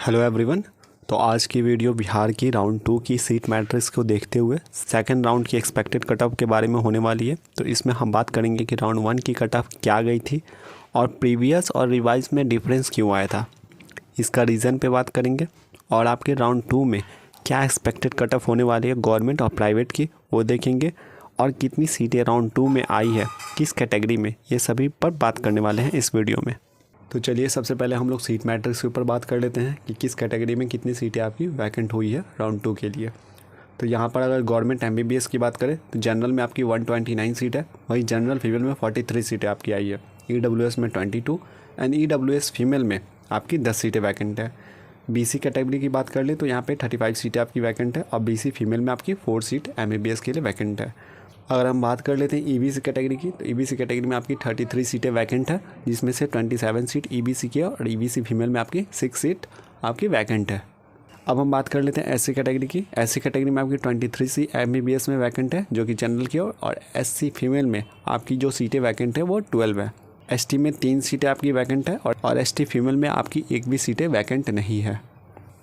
Hello everyone. तो आज की वीडियो बिहार की राउंड 2 की सीट मैट्रिक्स को देखते हुए सेकंड राउंड की एक्सपेक्टेड कट ऑफ के बारे में होने वाली है। तो इसमें हम बात करेंगे कि राउंड 1 की कट ऑफ क्या गई थी और प्रीवियस और रिवाइज में डिफरेंस क्यों आया था, इसका रीज़न पे बात करेंगे। और आपके राउंड 2 में क्या एक्सपेक्टेड कट ऑफ होने वाली है गवर्नमेंट और प्राइवेट की, वो देखेंगे। और कितनी सीटें राउंड 2 में आई है, किस कैटेगरी में, ये सभी पर बात करने वाले हैं इस वीडियो में। तो चलिए सबसे पहले हम लोग सीट मैट्रिक्स के ऊपर बात कर लेते हैं कि किस कैटेगरी में कितनी सीटें आपकी वैकेंट हुई है राउंड 2 के लिए। तो यहाँ पर अगर गवर्नमेंट MBBS की बात करें तो जनरल में आपकी 129 सीट है, वही जनरल फीमेल में 43 सीटें आपकी आई है। EWS में 22 एंड EWS फीमेल में आपकी 10 सीटें वैकेंट है। BC कैटेगरी की बात कर ले तो यहाँ पे 35 सीटें आपकी वैकेंट है और BC फीमेल में आपकी 4 सीट MBBS के लिए वैकेंट है। अगर हम बात कर लेते हैं EBC कैटेगरी की तो EBC कैटेगरी में आपकी 33 सीटें वैकेंट है, जिसमें से 27 सीट EBC की है और EBC फीमेल में आपकी 6 सीट आपकी वैकेंट है। अब हम बात कर लेते हैं SC कैटेगरी की। SC कैटेगरी में आपकी 23 सीट MBBS में वैकेंट है जो कि जनरल की है, और SC फीमेल में आपकी जो सीटें वैकेंट है वो 12 है। ST में 3 सीटें आपकी वैकेंट है और ST फीमेल में आपकी एक भी सीटें वैकेंट नहीं है।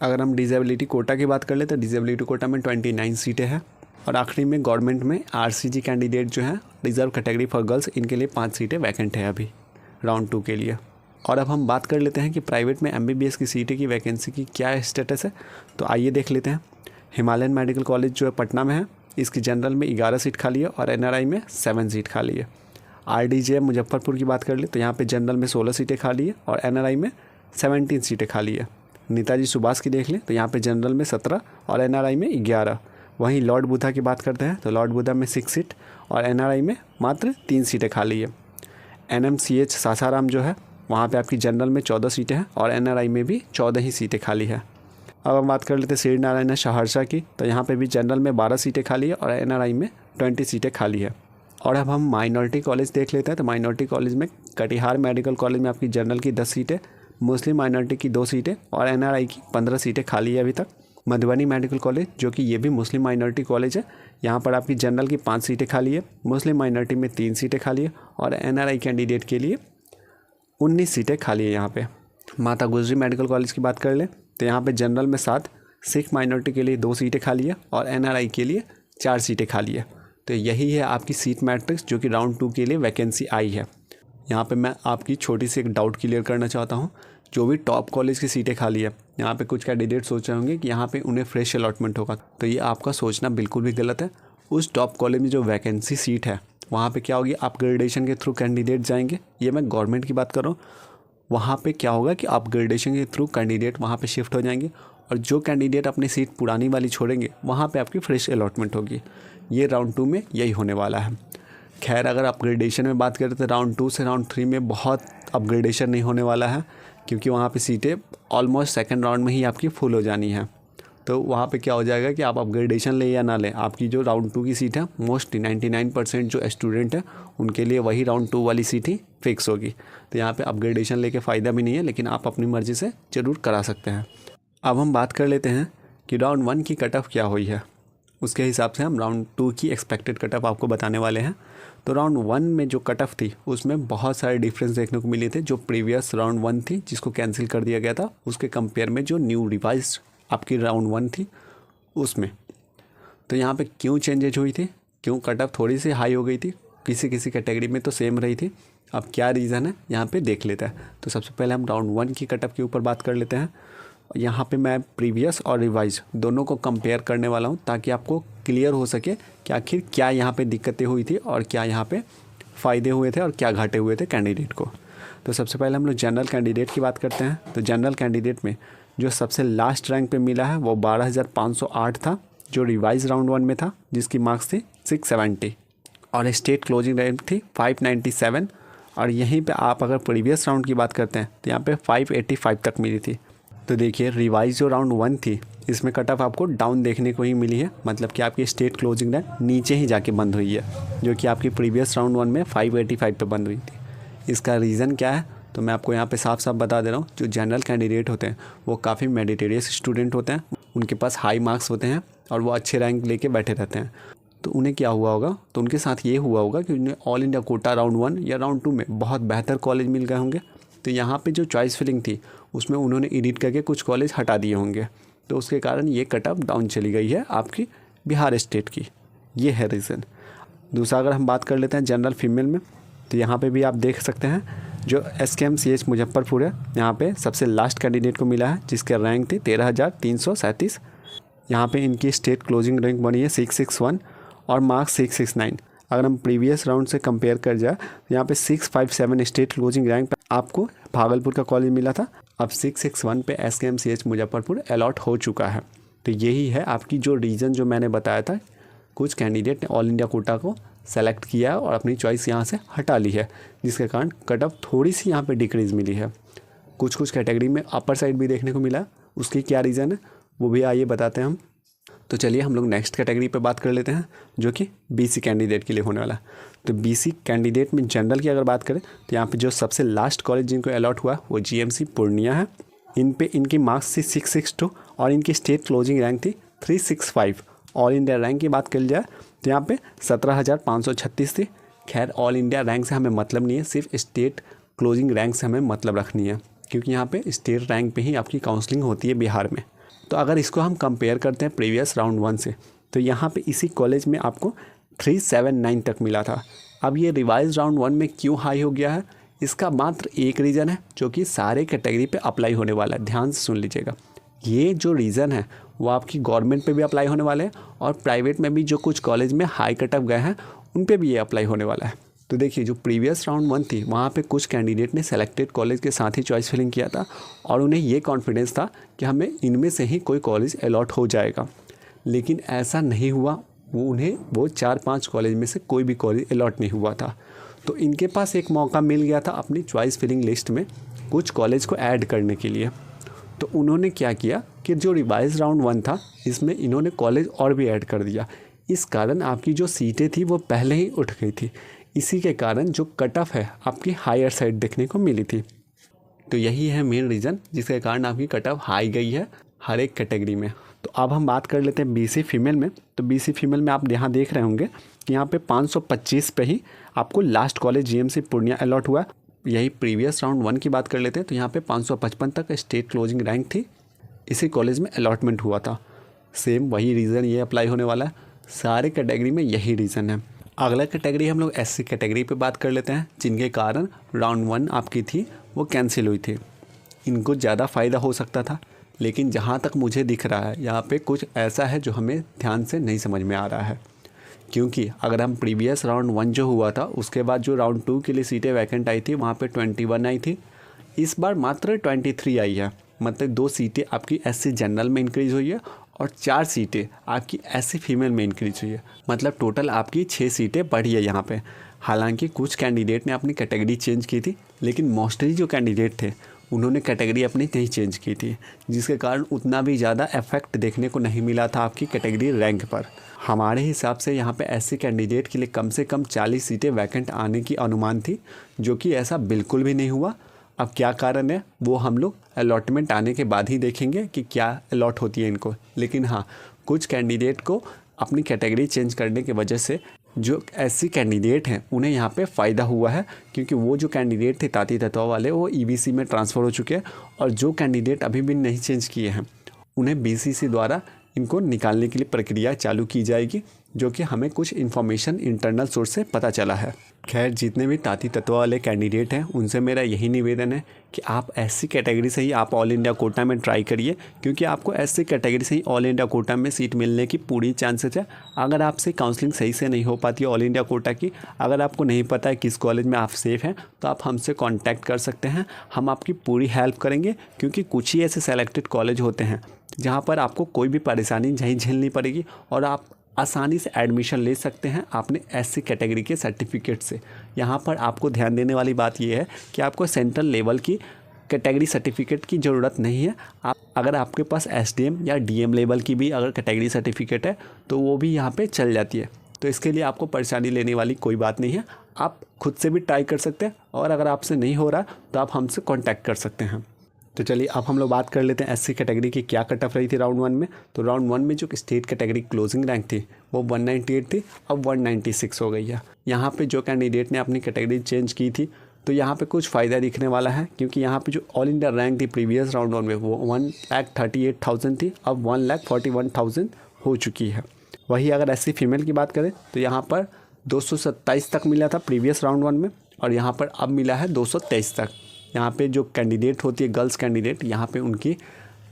अगर हम डिसेबिलिटी कोटा की बात कर ले तो डिसेबिलिटी कोटा में 29 सीटें हैं। और आखिरी में गवर्नमेंट में RCG कैंडिडेट जो है रिजर्व कैटेगरी फॉर गर्ल्स, इनके लिए 5 सीटें वैकेंट है अभी राउंड 2 के लिए। और अब हम बात कर लेते हैं कि प्राइवेट में MBBS की सीटें की वैकेंसी की क्या स्टेटस है। तो आइए देख लेते हैं। हिमालयन मेडिकल कॉलेज जो है पटना में है, इसकी जनरल में 11 सीट खाली है और NRI में 7 सीट खाली है। RDJ मुजफ्फरपुर की बात कर ले तो यहाँ पे जनरल में 16 सीटें खाली है और NRI में 17 सीटें खाली है। नेताजी सुभाष की देख लें तो यहाँ पे जनरल में 17 और NRI में 11। वहीं लॉर्ड बुद्धा की बात करते हैं तो लॉर्ड बुद्धा में 6 सीट और NRI में मात्र 3 सीटें खाली है। NMCH सासाराम जो है वहाँ पे आपकी जनरल में 14 सीटें हैं और NRI में भी 14 ही सीटें खाली है। अब हम बात कर लेते हैं श्री नारायण सहरसा की, तो यहाँ पे भी जनरल में 12 सीटें खाली है और NRI में 20 सीटें खाली है। और अब हम माइनॉरिटी कॉलेज देख लेते हैं तो माइनॉरिटी कॉलेज में कटिहार मेडिकल कॉलेज में आपकी जनरल की 10 सीटें, मुस्लिम माइनॉरिटी की 2 सीटें और NRI की 15 सीटें खाली है अभी तक। मधुबनी मेडिकल कॉलेज जो कि ये भी मुस्लिम माइनॉरिटी कॉलेज है, यहाँ पर आपकी जनरल की 5 सीटें खाली है, मुस्लिम माइनॉरिटी में 3 सीटें खाली है और NRI कैंडिडेट के लिए 19 सीटें खाली है यहाँ पे। माता गुजरी मेडिकल कॉलेज की बात कर लें तो यहाँ पे जनरल में 7, सिख माइनॉरिटी के लिए 2 सीटें खाली है और NRI के लिए 4 सीटें खाली है। तो यही है आपकी सीट मैट्रिक्स जो कि राउंड 2 के लिए वैकेंसी आई है। यहाँ पे मैं आपकी छोटी सी एक डाउट क्लियर करना चाहता हूँ। जो भी टॉप कॉलेज की सीटें खाली है, यहाँ पे कुछ कैंडिडेट सोच रहे होंगे कि यहाँ पे उन्हें फ्रेश अलॉटमेंट होगा, तो ये आपका सोचना बिल्कुल भी गलत है। उस टॉप कॉलेज में जो वैकेंसी सीट है वहाँ पे क्या होगी, अपग्रेडेशन के थ्रू कैंडिडेट जाएंगे। ये मैं गवर्नमेंट की बात कर रहा हूँ। वहाँ पे क्या होगा कि अपग्रेडेशन के थ्रू कैंडिडेट वहाँ पे शिफ्ट हो जाएंगे और जो कैंडिडेट अपनी सीट पुरानी वाली छोड़ेंगे वहाँ पे आपकी फ्रेश अलॉटमेंट होगी। ये राउंड 2 में यही होने वाला है। खैर अगर अपग्रेडेशन में बात करें तो राउंड 2 से राउंड 3 में बहुत अपग्रेडेशन नहीं होने वाला है, क्योंकि वहाँ पे सीटें ऑलमोस्ट सेकंड राउंड में ही आपकी फुल हो जानी है। तो वहाँ पे क्या हो जाएगा कि आप अपग्रेडेशन लें या ना लें, आपकी जो राउंड 2 की सीट है मोस्टली 99% जो स्टूडेंट है उनके लिए वही राउंड 2 वाली सीट ही फिक्स होगी। तो यहाँ पे अपग्रेडेशन लेके फ़ायदा भी नहीं है, लेकिन आप अपनी मर्ज़ी से ज़रूर करा सकते हैं। अब हम बात कर लेते हैं कि राउंड 1 की कट ऑफ क्या हुई है, उसके हिसाब से हम राउंड 2 की एक्सपेक्टेड कट ऑफ आपको बताने वाले हैं। तो राउंड 1 में जो कट ऑफ थी उसमें बहुत सारे डिफरेंस देखने को मिले थे। जो प्रीवियस राउंड 1 थी जिसको कैंसिल कर दिया गया था, उसके कंपेयर में जो न्यू रिवाइज आपकी राउंड 1 थी उसमें, तो यहाँ पे क्यों चेंजेज हुई थी, क्यों कट ऑफ थोड़ी सी हाई हो गई थी, किसी किसी कैटेगरी में तो सेम रही थी। अब क्या रीज़न है यहाँ पे देख लेते हैं। तो सबसे पहले हम राउंड 1 की कट ऑफ के ऊपर बात कर लेते हैं। यहाँ पे मैं प्रीवियस और रिवाइज दोनों को कंपेयर करने वाला हूँ ताकि आपको क्लियर हो सके कि आखिर क्या यहाँ पे दिक्कतें हुई थी और क्या यहाँ पे फ़ायदे हुए थे और क्या घाटे हुए थे कैंडिडेट को। तो सबसे पहले हम लोग जनरल कैंडिडेट की बात करते हैं। तो जनरल कैंडिडेट में जो सबसे लास्ट रैंक पे मिला है वो 12,508 था, जो रिवाइज राउंड 1 में था, जिसकी मार्क्स थी 670 और स्टेट क्लोजिंग रैंक थी 597। और यहीं पे आप अगर प्रीवियस राउंड की बात करते हैं तो यहाँ पे 585 तक मिली थी। तो देखिए रिवाइज जो राउंड 1 थी इसमें कट ऑफ आपको डाउन देखने को ही मिली है, मतलब कि आपकी स्टेट क्लोजिंग रैंक नीचे ही जाके बंद हुई है, जो कि आपकी प्रीवियस राउंड 1 में 585 पे बंद हुई थी। इसका रीज़न क्या है तो मैं आपको यहाँ पे साफ साफ बता दे रहा हूँ। जो जनरल कैंडिडेट होते हैं वो काफ़ी मेरिटोरियस स्टूडेंट होते हैं, उनके पास हाई मार्क्स होते हैं और वो अच्छे रैंक लेके बैठे रहते हैं। तो उन्हें क्या हुआ होगा, तो उनके साथ ये हुआ होगा कि उन्हें ऑल इंडिया कोटा राउंड 1 या राउंड 2 में बहुत बेहतर कॉलेज मिल गए होंगे। तो यहाँ पे जो चॉइस फिलिंग थी उसमें उन्होंने एडिट करके कुछ कॉलेज हटा दिए होंगे, तो उसके कारण ये कट ऑफ डाउन चली गई है आपकी बिहार स्टेट की। ये है रीज़न। दूसरा अगर हम बात कर लेते हैं जनरल फीमेल में, तो यहाँ पे भी आप देख सकते हैं जो SKMCH मुजफ्फरपुर है, यहाँ पे सबसे लास्ट कैंडिडेट को मिला है जिसके रैंक थी 13,337। यहाँ पे इनकी स्टेट क्लोजिंग रैंक बनी है 661 और मार्क्स 669। अगर हम प्रीवियस राउंड से कंपेयर कर जाए तो यहाँ पे 657 स्टेट क्लोजिंग रैंक पर आपको भागलपुर का कॉलेज मिला था, अब 661 पे SKMCH मुजफ्फरपुर अलॉट हो चुका है। तो यही है आपकी जो रीज़न जो मैंने बताया था, कुछ कैंडिडेट ने ऑल इंडिया कोटा को सेलेक्ट किया और अपनी चॉइस यहाँ से हटा ली है, जिसके कारण कट ऑफ थोड़ी सी यहाँ पे डिक्रीज़ मिली है। कुछ कैटेगरी में अपर साइड भी देखने को मिला, उसकी क्या रीज़न है वो भी आइए बताते हैं हम। तो चलिए हम लोग नेक्स्ट कैटेगरी पे बात कर लेते हैं, जो कि BC कैंडिडेट के लिए होने वाला। तो BC कैंडिडेट में जनरल की अगर बात करें तो यहाँ पे जो सबसे लास्ट कॉलेज जिनको अलॉट हुआ वो GMC पूर्णिया है। इन पे इनकी मार्क्स थी 662 और इनकी स्टेट क्लोजिंग रैंक थी 365। ऑल इंडिया रैंक की बात कर जाए तो यहाँ पे 17,536 थी। खैर ऑल इंडिया रैंक से हमें मतलब नहीं है, सिर्फ स्टेट क्लोजिंग रैंक से हमें मतलब रखनी है, क्योंकि यहाँ पे स्टेट रैंक पे ही आपकी काउंसलिंग होती है बिहार में। तो अगर इसको हम कंपेयर करते हैं प्रीवियस राउंड 1 से, तो यहाँ पे इसी कॉलेज में आपको 379 तक मिला था। अब ये रिवाइज राउंड 1 में क्यों हाई हो गया है, इसका मात्र एक रीज़न है जो कि सारे कैटेगरी पे अप्लाई होने वाला है। ध्यान से सुन लीजिएगा, ये जो रीज़न है वो आपकी गवर्नमेंट पे भी अप्लाई होने वाले हैं और प्राइवेट में भी जो कुछ कॉलेज में हाई कट ऑफ गए हैं उन पे भी ये अप्लाई होने वाला है। तो देखिए जो प्रीवियस राउंड 1 थी वहाँ पे कुछ कैंडिडेट ने सेलेक्टेड कॉलेज के साथ ही चॉइस फिलिंग किया था और उन्हें ये कॉन्फिडेंस था कि हमें इनमें से ही कोई कॉलेज अलॉट हो जाएगा, लेकिन ऐसा नहीं हुआ। वो 4-5 कॉलेज में से कोई भी कॉलेज अलॉट नहीं हुआ था। तो इनके पास एक मौका मिल गया था अपनी चॉइस फिलिंग लिस्ट में कुछ कॉलेज को ऐड करने के लिए। तो उन्होंने क्या किया कि जो रिवाइज राउंड 1 था इसमें इन्होंने कॉलेज और भी ऐड कर दिया। इस कारण आपकी जो सीटें थी वो पहले ही उठ गई थी। इसी के कारण जो कट ऑफ है आपकी हायर साइड देखने को मिली थी। तो यही है मेन रीज़न जिसके कारण आपकी कट ऑफ हाई गई है हर एक कैटेगरी में। तो अब हम बात कर लेते हैं BC फीमेल में। तो BC फीमेल में आप यहाँ देख रहे होंगे कि यहाँ पे 525 पे ही आपको last college GMC Purnia allot हुआ। यही प्रीवियस राउंड 1 की बात कर लेते हैं तो यहाँ पे 555 तक स्टेट क्लोजिंग रैंक थी, इसी कॉलेज में अलॉटमेंट हुआ था। सेम वही रीज़न ये अप्लाई होने वाला है, सारे कैटेगरी में यही रीज़न है। अगला कैटेगरी हम लोग SC कैटेगरी पे बात कर लेते हैं, जिनके कारण राउंड 1 आपकी थी वो कैंसिल हुई थी। इनको ज़्यादा फ़ायदा हो सकता था, लेकिन जहाँ तक मुझे दिख रहा है यहाँ पे कुछ ऐसा है जो हमें ध्यान से नहीं समझ में आ रहा है। क्योंकि अगर हम प्रीवियस राउंड 1 जो हुआ था उसके बाद जो राउंड 2 के लिए सीटें वैकेंट आई थी वहाँ पे 21 आई थी, इस बार मात्र 23 आई है। मतलब 2 सीटें आपकी SC जनरल में इंक्रीज़ हुई है और 4 सीटें आपकी SC फीमेल में इंक्रीज हुई है। मतलब टोटल आपकी 6 सीटें बढ़ी है यहाँ पे। हालांकि कुछ कैंडिडेट ने अपनी कैटेगरी चेंज की थी, लेकिन मोस्टली जो कैंडिडेट थे उन्होंने कैटेगरी अपनी नहीं चेंज की थी, जिसके कारण उतना भी ज़्यादा इफेक्ट देखने को नहीं मिला था आपकी कैटेगरी रैंक पर। हमारे हिसाब से यहाँ पे SC कैंडिडेट के लिए कम से कम 40 सीटें वैकेंट आने की अनुमान थी, जो कि ऐसा बिल्कुल भी नहीं हुआ। अब क्या कारण है वो हम लोग अलॉटमेंट आने के बाद ही देखेंगे कि क्या अलॉट होती है इनको। लेकिन हाँ, कुछ कैंडिडेट को अपनी कैटेगरी चेंज करने की वजह से जो SC कैंडिडेट हैं उन्हें यहाँ पे फ़ायदा हुआ है, क्योंकि वो जो कैंडिडेट थे ताती तत्वा वाले वो EBC में ट्रांसफ़र हो चुके हैं और जो कैंडिडेट अभी भी नहीं चेंज किए हैं उन्हें BCC द्वारा इनको निकालने के लिए प्रक्रिया चालू की जाएगी, जो कि हमें कुछ इन्फॉर्मेशन इंटरनल सोर्स से पता चला है। खैर जितने भी ताती तत्वा वाले कैंडिडेट हैं उनसे मेरा यही निवेदन है कि आप SC कैटेगरी से ही आप ऑल इंडिया कोटा में ट्राई करिए, क्योंकि आपको SC कैटेगरी से ही ऑल इंडिया कोटा में सीट मिलने की पूरी चांसेस है। अगर आपसे काउंसलिंग सही से नहीं हो पाती है ऑल इंडिया कोटा की, अगर आपको नहीं पता है किस कॉलेज में आप सेफ़ हैं, तो आप हमसे कॉन्टैक्ट कर सकते हैं, हम आपकी पूरी हेल्प करेंगे। क्योंकि कुछ ही ऐसे सेलेक्टेड कॉलेज होते हैं जहाँ पर आपको कोई भी परेशानी नहीं झेलनी पड़ेगी और आप आसानी से एडमिशन ले सकते हैं अपने SC कैटेगरी के सर्टिफिकेट से। यहाँ पर आपको ध्यान देने वाली बात यह है कि आपको सेंट्रल लेवल की कैटेगरी सर्टिफिकेट की ज़रूरत नहीं है। अगर आपके पास SDM या DM लेवल की भी अगर कैटेगरी सर्टिफिकेट है तो वो भी यहाँ पे चल जाती है। तो इसके लिए आपको परेशानी लेने वाली कोई बात नहीं है, आप खुद से भी ट्राई कर सकते हैं और अगर आपसे नहीं हो रहा तो आप हमसे कॉन्टैक्ट कर सकते हैं। तो चलिए अब हम लोग बात कर लेते हैं SC कैटेगरी की क्या कट ऑफ रही थी राउंड 1 में। तो राउंड 1 में जो स्टेट कैटेगरी क्लोजिंग रैंक थी वो 198 थी, अब 196 हो गई है। यहाँ पे जो कैंडिडेट ने अपनी कैटेगरी चेंज की थी तो यहाँ पे कुछ फ़ायदा दिखने वाला है, क्योंकि यहाँ पे जो ऑल इंडिया रैंक थी प्रीवियस राउंड 1 में वो 1,38,000 थी, अब 1,41,000 हो चुकी है। वही अगर SC फीमेल की बात करें तो यहाँ पर 227 तक मिला था प्रीवियस राउंड 1 में, और यहाँ पर अब मिला है 223 तक। यहाँ पे जो कैंडिडेट होती है गर्ल्स कैंडिडेट, यहाँ पे उनकी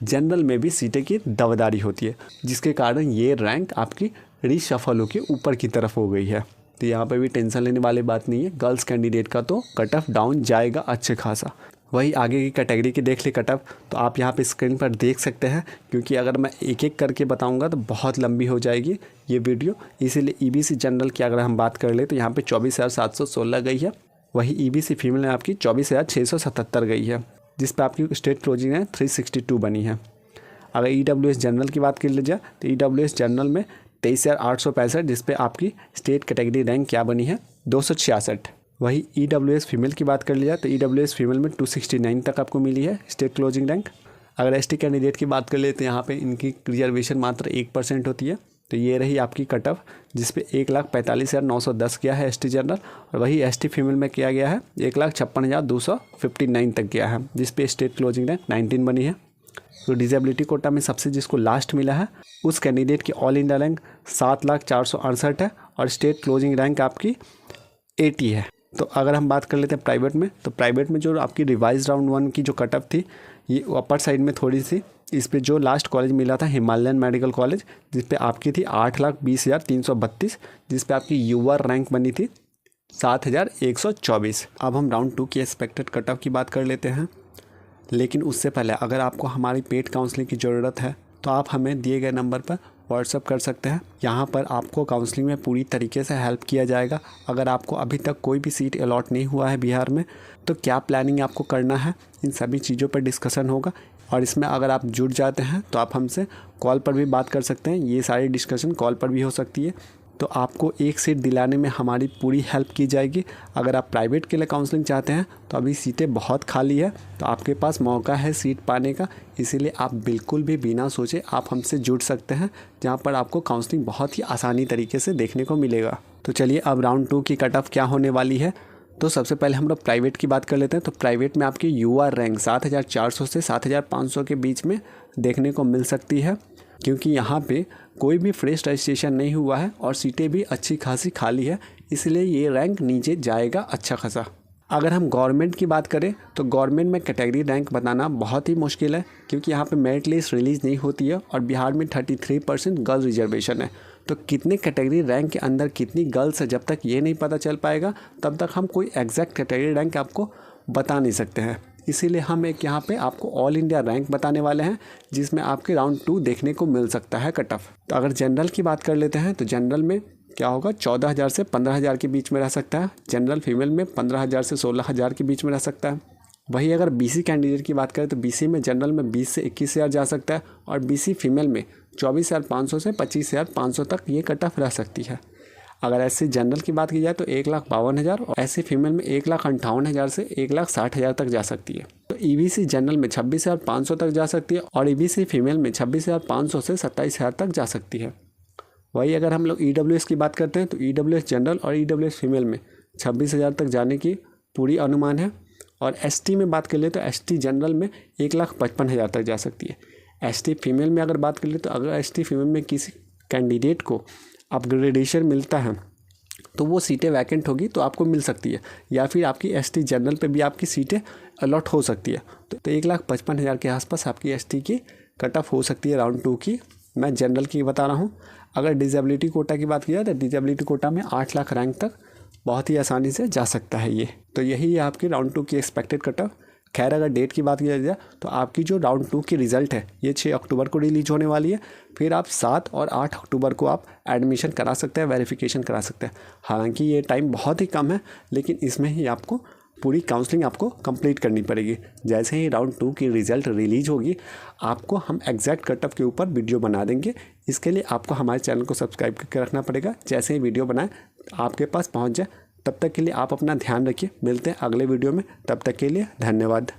जनरल में भी सीटें की दावेदारी होती है, जिसके कारण ये रैंक आपकी रीशफल होकर ऊपर की तरफ हो गई है। तो यहाँ पे भी टेंशन लेने वाली बात नहीं है, गर्ल्स कैंडिडेट का तो कट ऑफ डाउन जाएगा अच्छे खासा। वही आगे की कैटेगरी की देख ले कट ऑफ, तो आप यहाँ पे स्क्रीन पर देख सकते हैं, क्योंकि अगर मैं एक एक करके बताऊंगा तो बहुत लंबी हो जाएगी ये वीडियो, इसीलिए EBC जनरल की अगर हम बात कर ले तो यहाँ पे 24,716 गई है। वही EBC फीमेल में आपकी 24,677 गई है, जिस पर आपकी स्टेट क्लोजिंग है 362 बनी है। अगर EWS जनरल की बात कर ली जाए तो EWS जनरल में 23,865, जिस पे आपकी स्टेट कैटेगरी रैंक क्या बनी है 266। वही EWS फीमेल की बात कर लिया तो EWS फीमेल में 269 तक आपको मिली है स्टेट क्लोजिंग रैंक। अगर ST कैंडिडेट की बात कर ले तो यहाँ पे इनकी रिजर्वेशन मात्र 1% होती है। तो ये रही आपकी कट ऑफ, जिस पे 1,45,910 गया है ST जनरल, और वही ST फीमेल में किया गया है 1,56,259 तक गया है, जिस पे स्टेट क्लोजिंग रैंक 19 बनी है। तो डिसेबिलिटी कोटा में सबसे जिसको लास्ट मिला है उस कैंडिडेट की ऑल इंडिया रैंक 7,468 है, और स्टेट क्लोजिंग रैंक आपकी 80 है। तो अगर हम बात कर लेते हैं प्राइवेट में, तो प्राइवेट में जो आपकी रिवाइज राउंड 1 की जो कट ऑफ थी ये अपर साइड में थोड़ी सी, इस पे जो लास्ट कॉलेज मिला था हिमालयन मेडिकल कॉलेज, जिस पे आपकी थी 8,20,332, जिस पे आपकी युवा रैंक बनी थी 7,124। अब हम राउंड 2 की एक्सपेक्टेड कट ऑफ की बात कर लेते हैं, लेकिन उससे पहले अगर आपको हमारी पेड काउंसलिंग की ज़रूरत है तो आप हमें दिए गए नंबर पर व्हाट्सअप कर सकते हैं। यहाँ पर आपको काउंसलिंग में पूरी तरीके से हेल्प किया जाएगा। अगर आपको अभी तक कोई भी सीट अलॉट नहीं हुआ है बिहार में, तो क्या प्लानिंग आपको करना है, इन सभी चीज़ों पर डिस्कशन होगा। और इसमें अगर आप जुड़ जाते हैं तो आप हमसे कॉल पर भी बात कर सकते हैं, ये सारी डिस्कशन कॉल पर भी हो सकती है। तो आपको एक सीट दिलाने में हमारी पूरी हेल्प की जाएगी। अगर आप प्राइवेट के लिए काउंसलिंग चाहते हैं तो अभी सीटें बहुत खाली है, तो आपके पास मौका है सीट पाने का, इसीलिए आप बिल्कुल भी बिना सोचे आप हमसे जुड़ सकते हैं, जहां पर आपको काउंसलिंग बहुत ही आसानी तरीके से देखने को मिलेगा। तो चलिए अब राउंड 2 की कट ऑफ क्या होने वाली है। तो सबसे पहले हम लोग प्राइवेट की बात कर लेते हैं। तो प्राइवेट में आपकी युवा रैंक 7,400 से 7,500 के बीच में देखने को मिल सकती है, क्योंकि यहाँ पे कोई भी फ्रेश रजिस्ट्रेशन नहीं हुआ है और सीटें भी अच्छी खासी खाली है, इसलिए ये रैंक नीचे जाएगा अच्छा खासा। अगर हम गवर्नमेंट की बात करें तो गवर्नमेंट में कैटेगरी रैंक बताना बहुत ही मुश्किल है, क्योंकि यहाँ पे मेरिट लिस्ट रिलीज़ नहीं होती है और बिहार में 33% गर्ल्स रिजर्वेशन है। तो कितने कैटेगरी रैंक के अंदर कितनी गर्ल्स है, जब तक ये नहीं पता चल पाएगा तब तक हम कोई एग्जैक्ट कैटेगरी रैंक आपको बता नहीं सकते हैं। इसीलिए हम एक यहाँ पे आपको ऑल इंडिया रैंक बताने वाले हैं, जिसमें आपके राउंड 2 देखने को मिल सकता है कट ऑफ। तो अगर जनरल की बात कर लेते हैं तो जनरल में क्या होगा 14,000 से 15,000 के बीच में रह सकता है। जनरल फीमेल में 15,000 से 16,000 के बीच में रह सकता है। वही अगर BC कैंडिडेट की बात करें तो BC में जनरल में 20 से 21,000 जा सकता है, और BC फीमेल में 24,500 से 25,500 तक ये कट ऑफ रह सकती है। अगर SC जनरल की बात की जाए तो 1,52,000 और SC फीमेल में 1,58,000 से 1,60,000 तक जा सकती है। तो EBC जनरल में 26,500 तक जा सकती है, और EBC फीमेल में 26,500 से 27,000 तक जा सकती है। वही अगर हम लोग EWS की बात करते हैं तो EWS जनरल और EWS फीमेल में 26,000 तक जाने की पूरी अनुमान है। और ST में बात कर ले तो ST जनरल में 1,55,000 तक जा सकती है। ST फीमेल में अगर बात कर ले तो अगर ST फीमेल में किसी कैंडिडेट को अपग्रेडेशन मिलता है तो वो सीटें वैकेंट होगी तो आपको मिल सकती है, या फिर आपकी ST जनरल पे भी आपकी सीटें अलॉट हो सकती है। तो 1,55,000 के आसपास आपकी ST की कट ऑफ हो सकती है राउंड 2 की। मैं जनरल की बता रहा हूँ। अगर डिसेबिलिटी कोटा की बात की जाए तो डिसेबिलिटी कोटा में 8 लाख रैंक तक बहुत ही आसानी से जा सकता है ये। तो यही है आपकी राउंड 2 की एक्सपेक्टेड कट ऑफ। खैर अगर डेट की बात की जाए तो आपकी जो राउंड 2 की रिज़ल्ट है ये 6 अक्टूबर को रिलीज होने वाली है। फिर आप 7 और 8 अक्टूबर को आप एडमिशन करा सकते हैं, वेरिफिकेशन करा सकते हैं। हालांकि ये टाइम बहुत ही कम है, लेकिन इसमें ही आपको पूरी काउंसलिंग आपको कंप्लीट करनी पड़ेगी। जैसे ही राउंड 2 की रिज़ल्ट रिलीज होगी आपको हम एग्जैक्ट कट ऑफ के ऊपर वीडियो बना देंगे। इसके लिए आपको हमारे चैनल को सब्सक्राइब करके रखना पड़ेगा। जैसे ही वीडियो बनाए आपके पास पहुंच जाए, तब तक के लिए आप अपना ध्यान रखिए। मिलते हैं अगले वीडियो में, तब तक के लिए धन्यवाद।